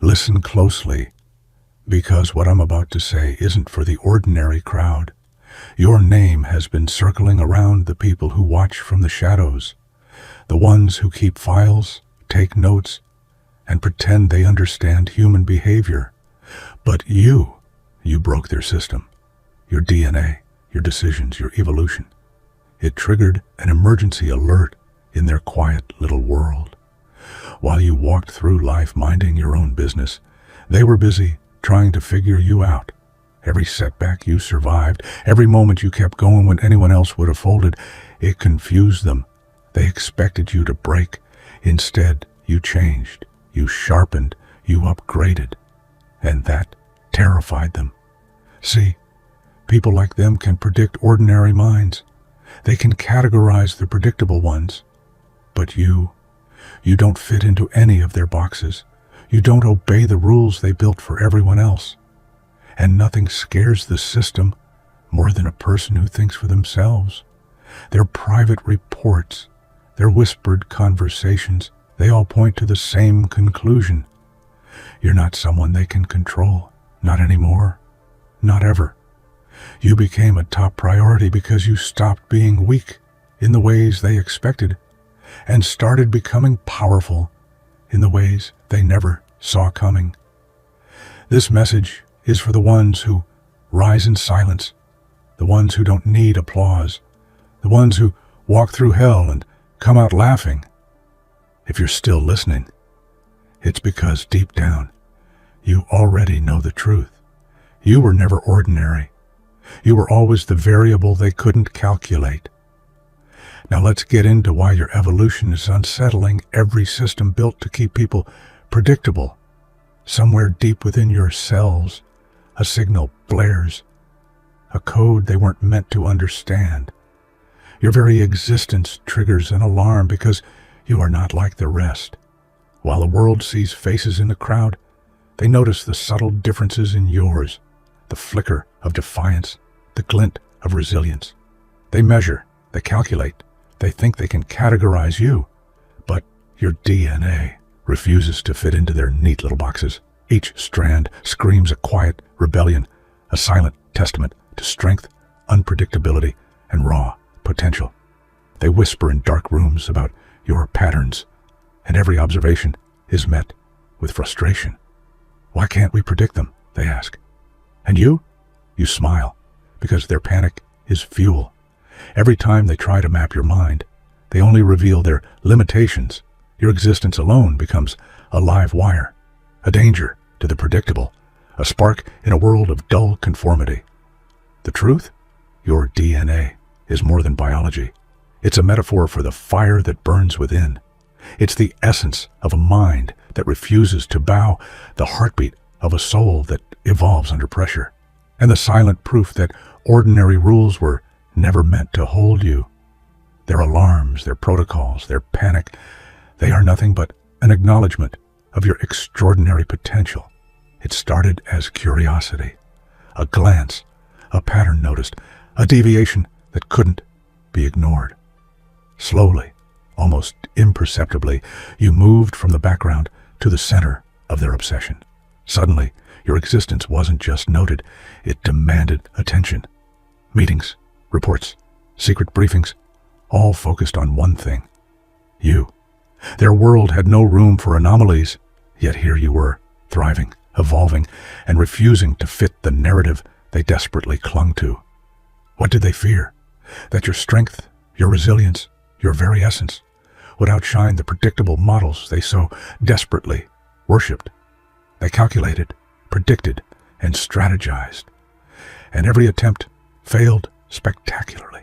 Listen closely, because what I'm about to say isn't for the ordinary crowd. Your name has been circling around the people who watch from the shadows, the ones who keep files, take notes, and pretend they understand human behavior. But you broke their system, your DNA, your decisions, your evolution. It triggered an emergency alert in their quiet little world. While you walked through life minding your own business, they were busy trying to figure you out. Every setback you survived, every moment you kept going when anyone else would have folded, it confused them. They expected you to break. Instead, you changed, you sharpened, you upgraded. And that terrified them. See, people like them can predict ordinary minds. They can categorize the predictable ones. But you don't fit into any of their boxes. You don't obey the rules they built for everyone else. And nothing scares the system more than a person who thinks for themselves. Their private reports, their whispered conversations, they all point to the same conclusion. You're not someone they can control. Not anymore. Not ever. You became a top priority because you stopped being weak in the ways they expected and started becoming powerful in the ways they never saw coming. This message is for the ones who rise in silence, the ones who don't need applause, the ones who walk through hell and come out laughing. If you're still listening, it's because deep down, you already know the truth. You were never ordinary. You were always the variable they couldn't calculate. Now let's get into why your evolution is unsettling every system built to keep people predictable. Somewhere deep within your cells, a signal blares, a code they weren't meant to understand. Your very existence triggers an alarm because you are not like the rest. While the world sees faces in the crowd, they notice the subtle differences in yours, the flicker of defiance, the glint of resilience. They measure, they calculate, they think they can categorize you, but your DNA refuses to fit into their neat little boxes. Each strand screams a quiet rebellion, a silent testament to strength, unpredictability, and raw potential. They whisper in dark rooms about your patterns, and every observation is met with frustration. Why can't we predict them? They ask. And you smile, because their panic is fuel. Every time they try to map your mind, they only reveal their limitations. Your existence alone becomes a live wire, a danger to the predictable, a spark in a world of dull conformity. The truth? Your DNA is more than biology. It's a metaphor for the fire that burns within. It's the essence of a mind that refuses to bow, the heartbeat of a soul that evolves under pressure, and the silent proof that ordinary rules were never meant to hold you. Their alarms, their protocols, their panic, they are nothing but an acknowledgement of your extraordinary potential. It started as curiosity, a glance, a pattern noticed, a deviation that couldn't be ignored. Slowly, almost imperceptibly, you moved from the background to the center of their obsession. Suddenly, your existence wasn't just noted, it demanded attention. Meetings, reports, secret briefings, all focused on one thing: you. Their world had no room for anomalies, yet here you were, thriving, evolving, and refusing to fit the narrative they desperately clung to. What did they fear? That your strength, your resilience, your very essence would outshine the predictable models they so desperately worshipped. They calculated, predicted, and strategized. And every attempt failed spectacularly.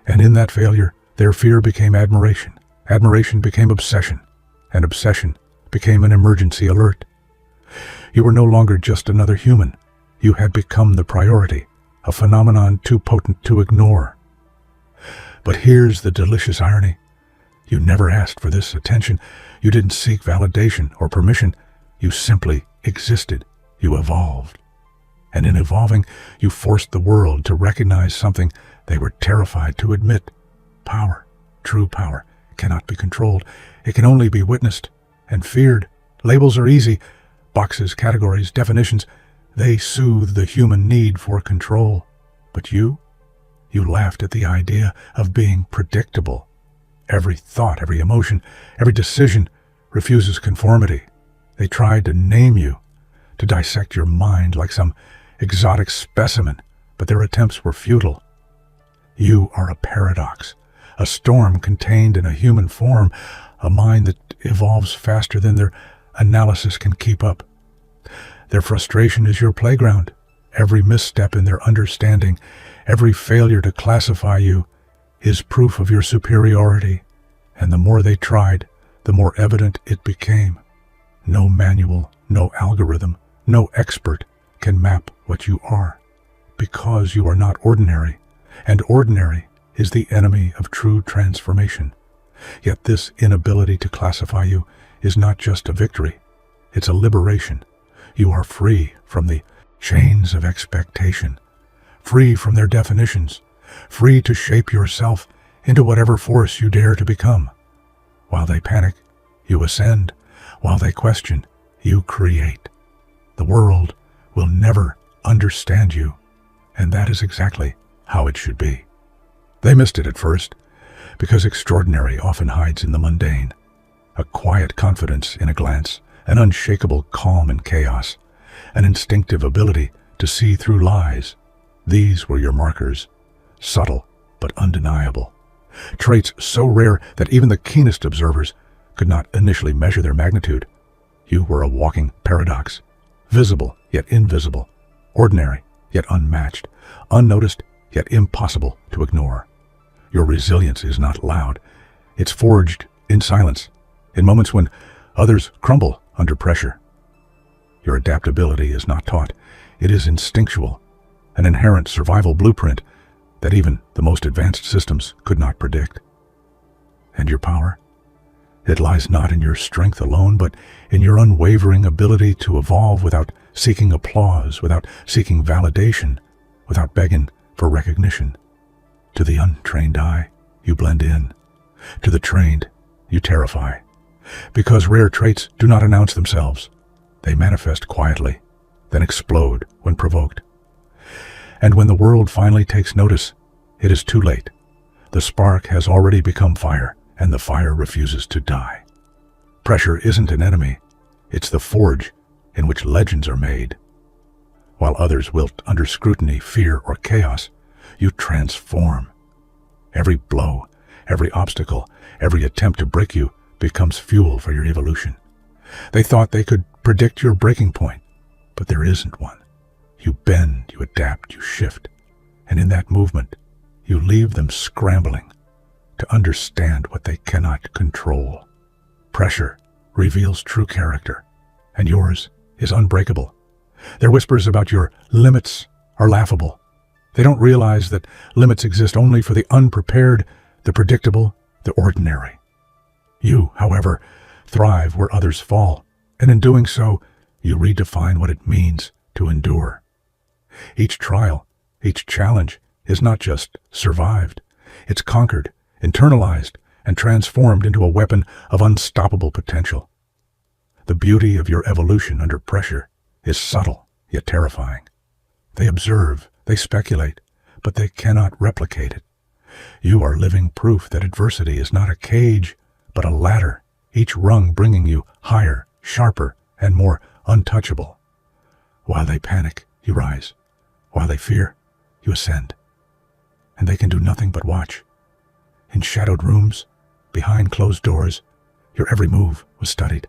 And in that failure, their fear became admiration. Admiration became obsession, and obsession became an emergency alert. You were no longer just another human. You had become the priority, a phenomenon too potent to ignore. But here's the delicious irony. You never asked for this attention. You didn't seek validation or permission. You simply existed. You evolved. And in evolving, you forced the world to recognize something they were terrified to admit. Power, true power, cannot be controlled. It can only be witnessed and feared. Labels are easy, Boxes, categories, definitions, they soothe the human need for control. But you laughed at the idea of being predictable. Every thought, every emotion, every decision refuses conformity. They tried to name you, to dissect your mind like some exotic specimen, but their attempts were futile. You are a paradox, a storm contained in a human form, a mind that evolves faster than their analysis can keep up. Their frustration is your playground. Every misstep in their understanding, every failure to classify you, is proof of your superiority. And the more they tried, the more evident it became. No manual, no algorithm, no expert can map what you are, because you are not ordinary, and ordinary is the enemy of true transformation. Yet this inability to classify you is not just a victory, it's a liberation. You are free from the chains of expectation, free from their definitions, free to shape yourself into whatever force you dare to become. While they panic, you ascend. While they question, you create. The world will never understand you, and that is exactly how it should be. They missed it at first, because extraordinary often hides in the mundane. A quiet confidence in a glance, an unshakable calm in chaos, an instinctive ability to see through lies. These were your markers, subtle but undeniable. Traits so rare that even the keenest observers could not initially measure their magnitude. You were a walking paradox, visible yet invisible, ordinary yet unmatched, unnoticed yet impossible to ignore. Your resilience is not loud. It's forged in silence, in moments when others crumble under pressure. Your adaptability is not taught. It is instinctual, an inherent survival blueprint that even the most advanced systems could not predict. And your power? It lies not in your strength alone, but in your unwavering ability to evolve without seeking applause, without seeking validation, without begging for recognition. To the untrained eye, you blend in. To the trained, you terrify. Because rare traits do not announce themselves. They manifest quietly, then explode when provoked. And when the world finally takes notice, it is too late. The spark has already become fire, and the fire refuses to die. Pressure isn't an enemy. It's the forge in which legends are made. While others wilt under scrutiny, fear, or chaos, you transform. Every blow, every obstacle, every attempt to break you becomes fuel for your evolution. They thought they could predict your breaking point, but there isn't one. You bend, you adapt, you shift, and in that movement, you leave them scrambling to understand what they cannot control. Pressure reveals true character, and yours is unbreakable. Their whispers about your limits are laughable. They don't realize that limits exist only for the unprepared, the predictable, the ordinary. You, however, thrive where others fall, and in doing so, you redefine what it means to endure. Each trial, each challenge is not just survived, it's conquered, internalized, and transformed into a weapon of unstoppable potential. The beauty of your evolution under pressure is subtle yet terrifying. They observe, they speculate, but they cannot replicate it. You are living proof that adversity is not a cage, but a ladder, each rung bringing you higher, sharper, and more untouchable. While they panic, you rise. While they fear, you ascend. And they can do nothing but watch. In shadowed rooms, behind closed doors, your every move was studied.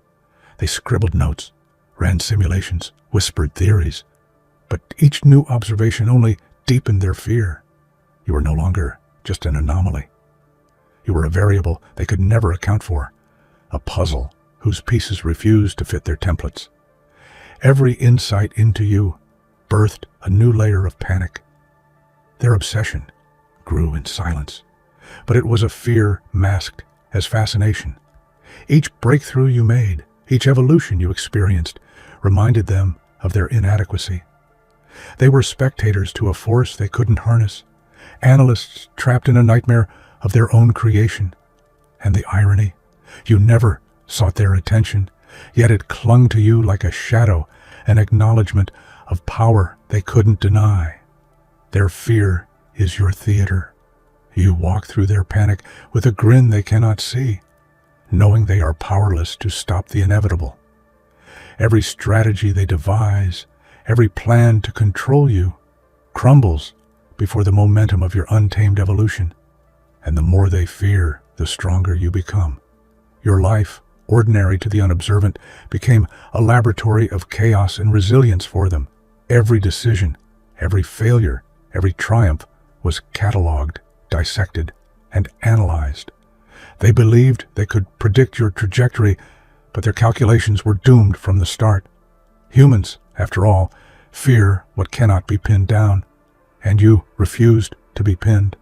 They scribbled notes, ran simulations, whispered theories. But each new observation only deepened their fear. You were no longer just an anomaly. You were a variable they could never account for, a puzzle whose pieces refused to fit their templates. Every insight into you birthed a new layer of panic. Their obsession grew in silence, but it was a fear masked as fascination. Each breakthrough you made, each evolution you experienced, reminded them of their inadequacy. They were spectators to a force they couldn't harness, analysts trapped in a nightmare of their own creation. And the irony, you never sought their attention, Yet it clung to you like a shadow, an acknowledgement of power they couldn't deny. Their fear is your theater. You walk through their panic with a grin they cannot see, knowing they are powerless to stop the inevitable. Every strategy they devise, every plan to control you, crumbles before the momentum of your untamed evolution. And the more they fear, the stronger you become. Your life, ordinary to the unobservant, became a laboratory of chaos and resilience for them. Every decision, every failure, every triumph was catalogued, dissected, and analyzed. They believed they could predict your trajectory, but their calculations were doomed from the start. Humans, after all, fear what cannot be pinned down, and you refused to be pinned.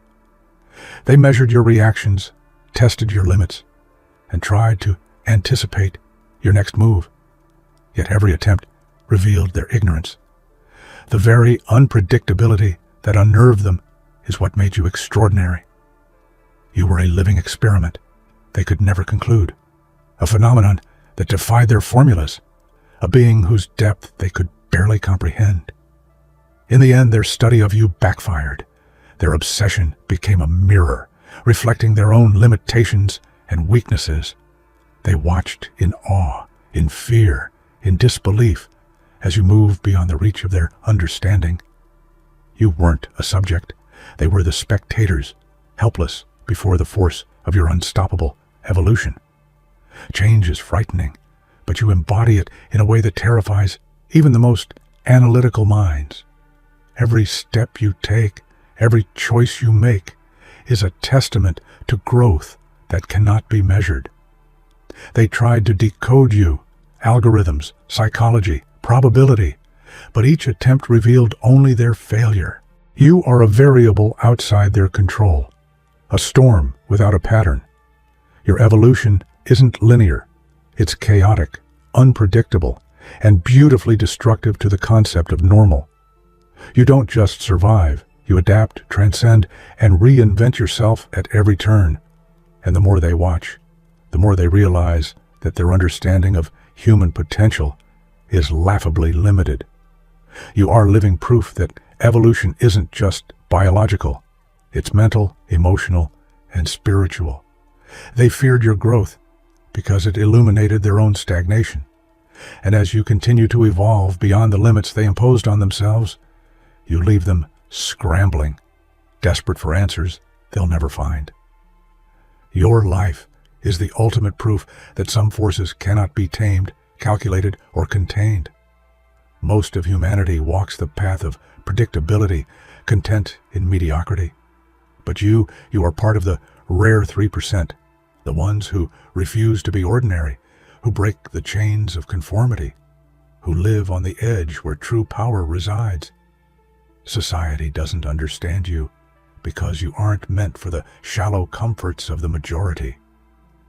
They measured your reactions, tested your limits, and tried to anticipate your next move. Yet every attempt revealed their ignorance. The very unpredictability that unnerved them is what made you extraordinary. You were a living experiment they could never conclude, a phenomenon that defied their formulas, a being whose depth they could barely comprehend. In the end, their study of you backfired. Their obsession became a mirror, reflecting their own limitations and weaknesses. They watched in awe, in fear, in disbelief, as you moved beyond the reach of their understanding. You weren't a subject. They were the spectators, helpless before the force of your unstoppable evolution. Change is frightening, but you embody it in a way that terrifies even the most analytical minds. Every step you take, every choice you make, is a testament to growth that cannot be measured. They tried to decode you, algorithms, psychology, probability, but each attempt revealed only their failure. You are a variable outside their control, a storm without a pattern. Your evolution isn't linear. It's chaotic, unpredictable, and beautifully destructive to the concept of normal. You don't just survive, you adapt, transcend, and reinvent yourself at every turn. And the more they watch, the more they realize that their understanding of human potential is laughably limited. You are living proof that evolution isn't just biological. It's mental, emotional, and spiritual. They feared your growth because it illuminated their own stagnation. And as you continue to evolve beyond the limits they imposed on themselves, you leave them scrambling, desperate for answers they'll never find. Your life is the ultimate proof that some forces cannot be tamed, calculated, or contained. Most of humanity walks the path of predictability, content in mediocrity. But you are part of the rare 3%, the ones who refuse to be ordinary, who break the chains of conformity, who live on the edge where true power resides. Society doesn't understand you because you aren't meant for the shallow comforts of the majority.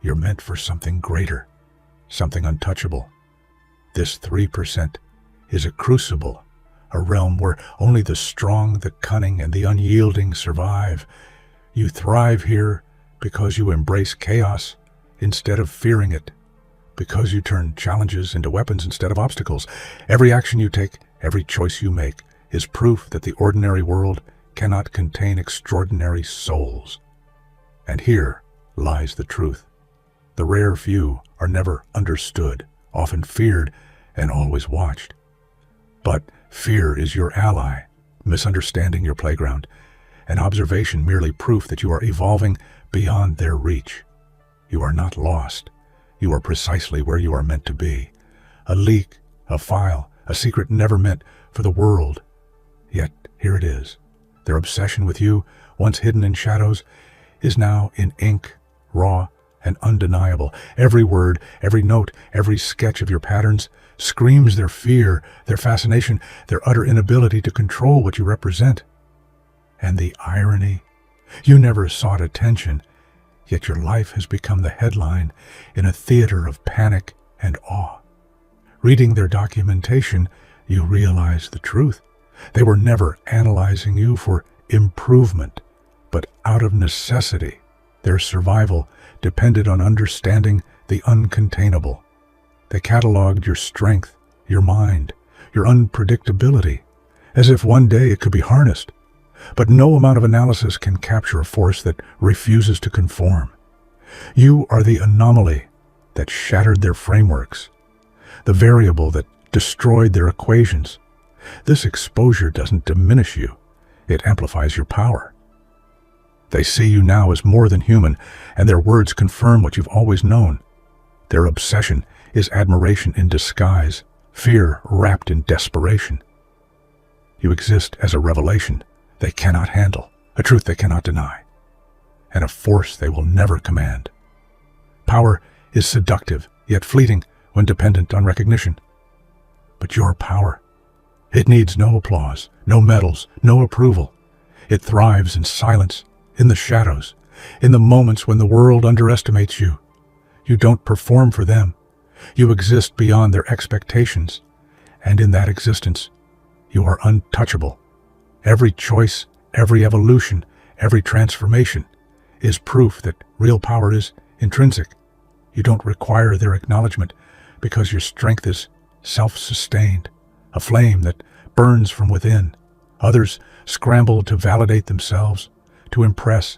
You're meant for something greater, something untouchable. This 3% is a crucible, a realm where only the strong, the cunning, and the unyielding survive. You thrive here because you embrace chaos instead of fearing it, because you turn challenges into weapons instead of obstacles. Every action you take, every choice you make, is proof that the ordinary world cannot contain extraordinary souls. And here lies the truth. The rare few are never understood, often feared, and always watched. But fear is your ally, misunderstanding your playground, and observation merely proof that you are evolving beyond their reach. You are not lost. You are precisely where you are meant to be. A leak, a file, a secret never meant for the world. Yet here it is. Their obsession with you, once hidden in shadows, is now in ink, raw and undeniable. Every word, every note, every sketch of your patterns screams their fear, their fascination, their utter inability to control what you represent. And the irony, you never sought attention, yet your life has become the headline in a theater of panic and awe. Reading their documentation, you realize the truth. They were never analyzing you for improvement, but out of necessity. Their survival depended on understanding the uncontainable. They cataloged your strength, your mind, your unpredictability, as if one day it could be harnessed. But no amount of analysis can capture a force that refuses to conform. You are the anomaly that shattered their frameworks, the variable that destroyed their equations. This exposure doesn't diminish you, it amplifies your power. They see you now as more than human, and their words confirm what you've always known. Their obsession is admiration in disguise, fear wrapped in desperation. You exist as a revelation they cannot handle, a truth they cannot deny, and a force they will never command. Power is seductive, yet fleeting when dependent on recognition. But your power, it needs no applause, no medals, no approval. It thrives in silence, in the shadows, in the moments when the world underestimates you. You don't perform for them. You exist beyond their expectations, and in that existence, you are untouchable. Every choice, every evolution, every transformation is proof that real power is intrinsic. You don't require their acknowledgement because your strength is self-sustained, a flame that burns from within. Others scramble to validate themselves, to impress,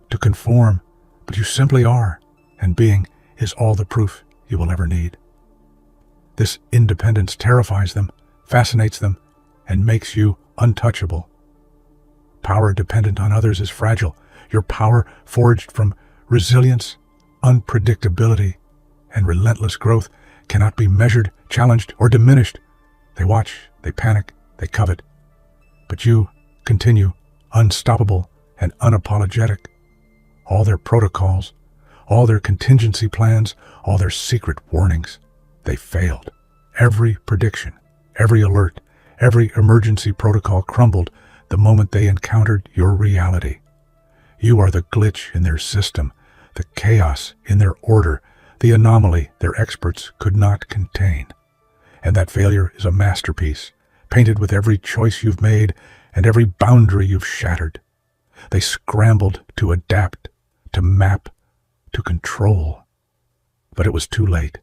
to conform, but you simply are, and being is all the proof you will ever need. This independence terrifies them, fascinates them, and makes you untouchable. Power dependent on others is fragile. Your power, forged from resilience, unpredictability, and relentless growth, cannot be measured, challenged, or diminished. They watch, they panic, they covet. But you continue, unstoppable and unapologetic. All their protocols, all their contingency plans, all their secret warnings, they failed. Every prediction, every alert, every emergency protocol crumbled the moment they encountered your reality. You are the glitch in their system, the chaos in their order, the anomaly their experts could not contain. And that failure is a masterpiece, painted with every choice you've made and every boundary you've shattered. They scrambled to adapt, to map, to control. But it was too late.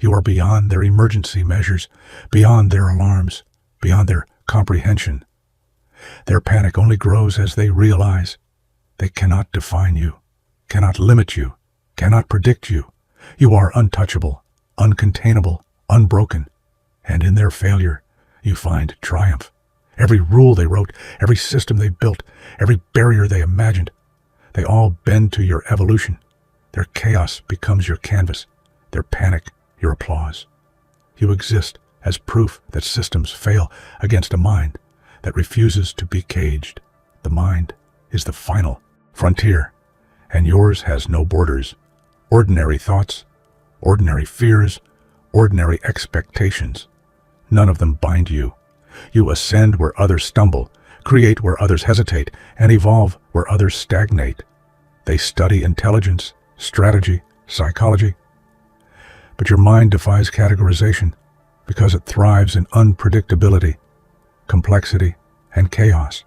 You are beyond their emergency measures, beyond their alarms, beyond their comprehension. Their panic only grows as they realize they cannot define you, cannot limit you, cannot predict you. You are untouchable, uncontainable, unbroken, and in their failure, you find triumph. Every rule they wrote, every system they built, every barrier they imagined, they all bend to your evolution. Their chaos becomes your canvas, their panic your applause. You exist as proof that systems fail against a mind that refuses to be caged. The mind is the final frontier, and yours has no borders. Ordinary thoughts, ordinary fears, ordinary expectations. None of them bind you. You ascend where others stumble, create where others hesitate, and evolve where others stagnate. They study intelligence, strategy, psychology. But your mind defies categorization because it thrives in unpredictability, complexity, and chaos.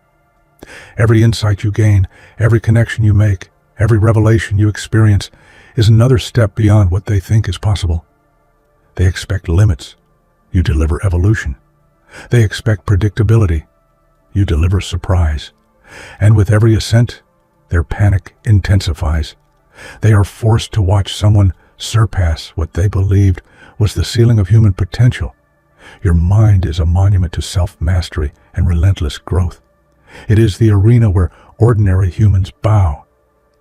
Every insight you gain, every connection you make, every revelation you experience is another step beyond what they think is possible. They expect limits. You deliver evolution. They expect predictability. You deliver surprise. And with every ascent, their panic intensifies. They are forced to watch someone surpass what they believed was the ceiling of human potential. Your mind is a monument to self-mastery and relentless growth. It is the arena where ordinary humans bow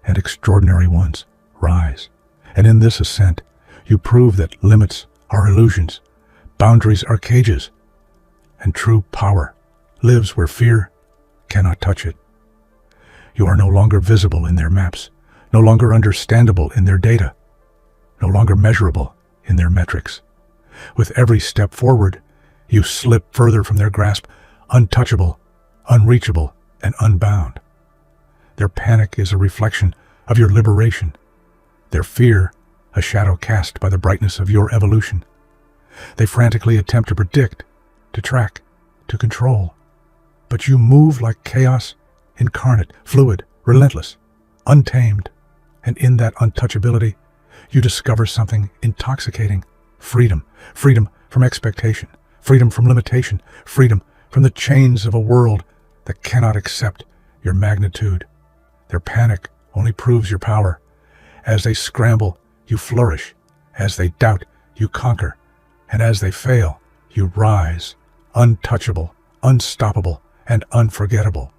and extraordinary ones rise. And in this ascent, you prove that limits are illusions, boundaries are cages, and true power lives where fear cannot touch it. You are no longer visible in their maps, no longer understandable in their data, no longer measurable in their metrics. With every step forward, you slip further from their grasp, untouchable, unreachable, and unbound. Their panic is a reflection of your liberation. Their fear, a shadow cast by the brightness of your evolution. They frantically attempt to predict, to track, to control. But you move like chaos, incarnate, fluid, relentless, untamed. And in that untouchability, you discover something intoxicating. Freedom. Freedom from expectation. Freedom from limitation. Freedom from the chains of a world that cannot accept your magnitude. Their panic only proves your power. As they scramble, you flourish. As they doubt, you conquer. And as they fail, you rise, untouchable, unstoppable, and unforgettable.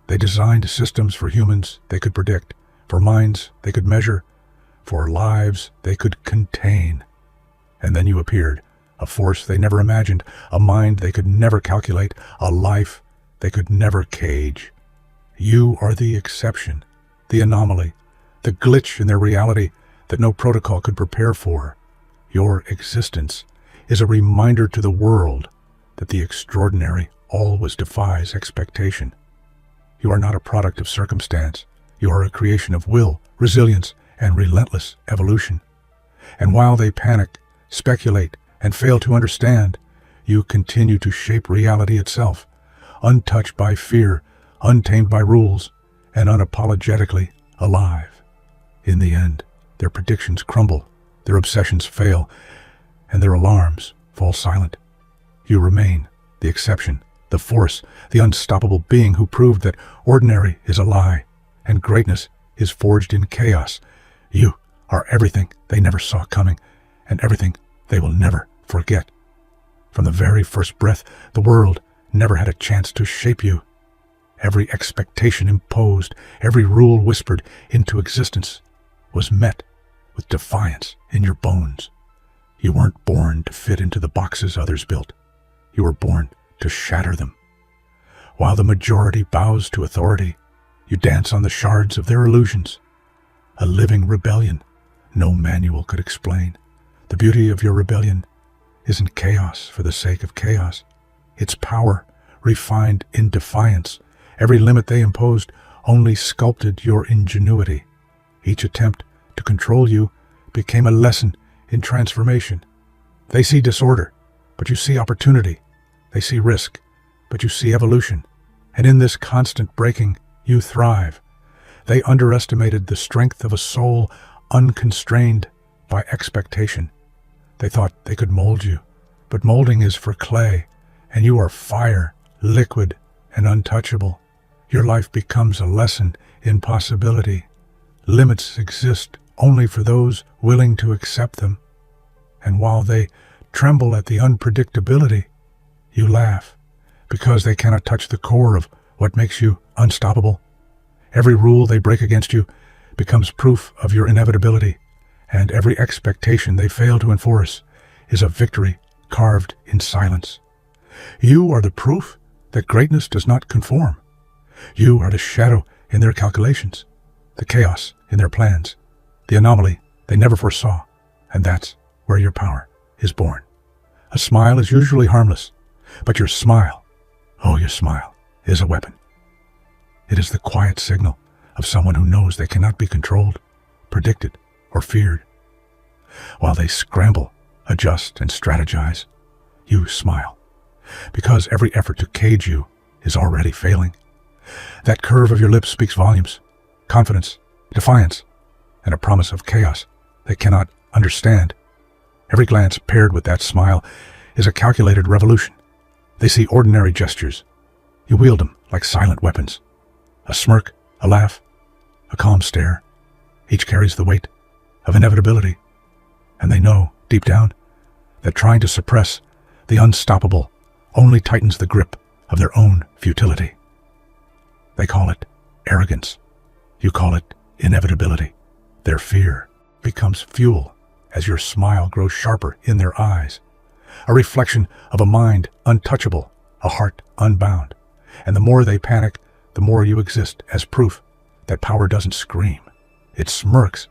They designed systems for humans they could predict, for minds they could measure, for lives they could contain. And then you appeared, a force they never imagined, a mind they could never calculate, a life they could never cage. You are the exception, the anomaly, the glitch in their reality that no protocol could prepare for. Your existence is a reminder to the world that the extraordinary always defies expectation. You are not a product of circumstance. You are a creation of will, resilience, and relentless evolution. And while they panic, speculate, and fail to understand, you continue to shape reality itself, untouched by fear, untamed by rules, and unapologetically alive. In the end, their predictions crumble, their obsessions fail, and their alarms fall silent. You remain the exception, the force, the unstoppable being who proved that ordinary is a lie, and greatness is forged in chaos. You are everything they never saw coming, and everything they will never forget. From the very first breath, the world never had a chance to shape you. Every expectation imposed, every rule whispered into existence was met with defiance in your bones. You weren't born to fit into the boxes others built. You were born to shatter them. While the majority bows to authority, you dance on the shards of their illusions. A living rebellion no manual could explain. The beauty of your rebellion isn't chaos for the sake of chaos. It's power, refined in defiance. Every limit they imposed only sculpted your ingenuity. Each attempt to control you became a lesson in transformation. They see disorder, but you see opportunity. They see risk, but you see evolution. And in this constant breaking, you thrive. They underestimated the strength of a soul unconstrained by expectation. They thought they could mold you, but molding is for clay, and you are fire, liquid, and untouchable. Your life becomes a lesson in possibility. Limits exist only for those willing to accept them. And while they tremble at the unpredictability, you laugh, because they cannot touch the core of what makes you unstoppable. Every rule they break against you becomes proof of your inevitability, and every expectation they fail to enforce is a victory carved in silence. You are the proof that greatness does not conform. You are the shadow in their calculations, the chaos in their plans, the anomaly they never foresaw, and that's where your power is born. A smile is usually harmless, but your smile, oh, your smile, is a weapon. It is the quiet signal of someone who knows they cannot be controlled, predicted, or feared. While they scramble, adjust, and strategize, you smile, because every effort to cage you is already failing. That curve of your lips speaks volumes, confidence, defiance, and a promise of chaos they cannot understand. Every glance paired with that smile is a calculated revolution. They see ordinary gestures. You wield them like silent weapons. A smirk, a laugh, a calm stare. Each carries the weight of inevitability. And they know, deep down, that trying to suppress the unstoppable only tightens the grip of their own futility. They call it arrogance. You call it inevitability. Their fear becomes fuel as your smile grows sharper in their eyes, a reflection of a mind untouchable, a heart unbound. And the more they panic, the more you exist as proof that power doesn't scream. It smirks.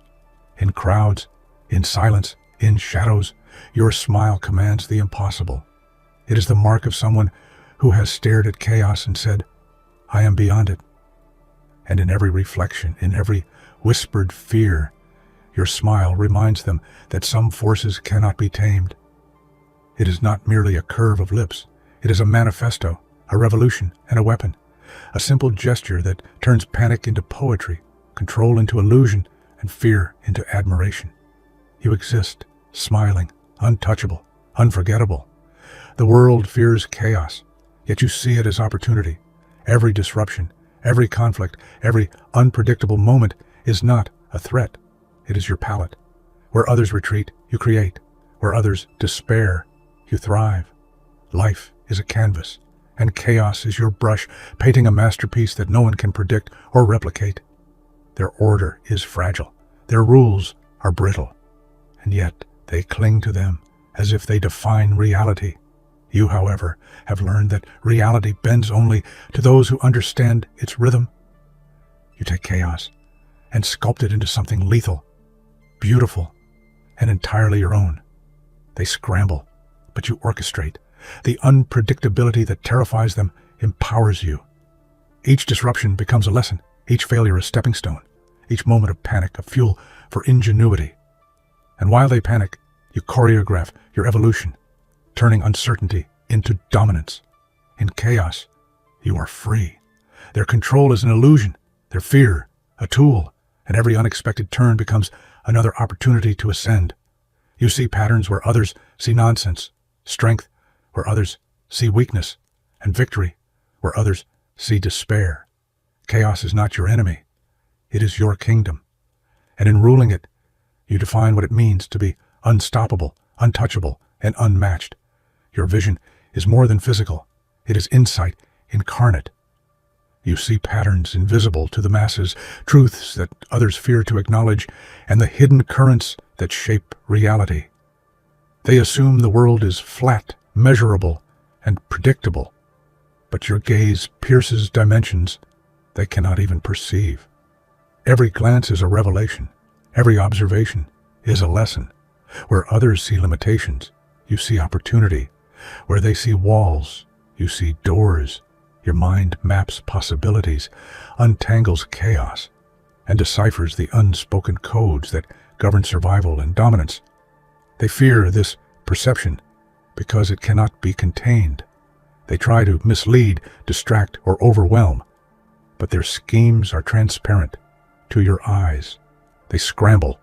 In crowds, in silence, in shadows, your smile commands the impossible. It is the mark of someone who has stared at chaos and said, I am beyond it. And in every reflection, in every whispered fear, your smile reminds them that some forces cannot be tamed. It is not merely a curve of lips. It is a manifesto, a revolution, and a weapon. A simple gesture that turns panic into poetry, control into illusion, and fear into admiration. You exist, smiling, untouchable, unforgettable. The world fears chaos, yet you see it as opportunity. Every disruption, every conflict, every unpredictable moment is not a threat. It is your palette. Where others retreat, you create. Where others despair, you thrive. Life is a canvas, and chaos is your brush, painting a masterpiece that no one can predict or replicate. Their order is fragile. Their rules are brittle, and yet they cling to them as if they define reality. You, however, have learned that reality bends only to those who understand its rhythm. You take chaos and sculpt it into something lethal, beautiful, and entirely your own. They scramble, but you orchestrate. The unpredictability that terrifies them empowers you. Each disruption becomes a lesson, each failure a stepping stone, each moment of panic a fuel for ingenuity. And while they panic, you choreograph your evolution, turning uncertainty into dominance. In chaos, you are free. Their control is an illusion, their fear a tool, and every unexpected turn becomes another opportunity to ascend. You see patterns where others see nonsense, strength where others see weakness, and victory where others see despair. Chaos is not your enemy. It is your kingdom. And in ruling it, you define what it means to be unstoppable, untouchable, and unmatched. Your vision is more than physical. It is insight incarnate. You see patterns invisible to the masses, truths that others fear to acknowledge, and the hidden currents that shape reality. They assume the world is flat, measurable, and predictable, but your gaze pierces dimensions they cannot even perceive. Every glance is a revelation. Every observation is a lesson. Where others see limitations, you see opportunity. Where they see walls, you see doors. Your mind maps possibilities, untangles chaos, and deciphers the unspoken codes that govern survival and dominance. They fear this perception because it cannot be contained. They try to mislead, distract, or overwhelm, but their schemes are transparent to your eyes. They scramble,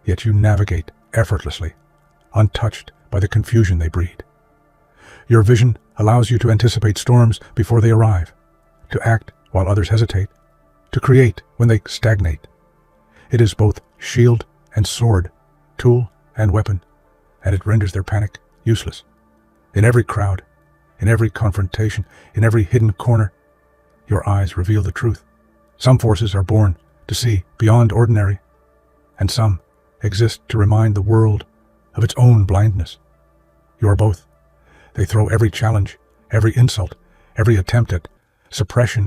yet you navigate effortlessly, untouched by the confusion they breed. Your vision allows you to anticipate storms before they arrive, to act while others hesitate, to create when they stagnate. It is both shield and sword, tool and weapon, and it renders their panic useless. In every crowd, in every confrontation, in every hidden corner, your eyes reveal the truth. Some forces are born to see beyond ordinary, and some exist to remind the world of its own blindness. You are both. They throw every challenge, every insult, every attempt at suppression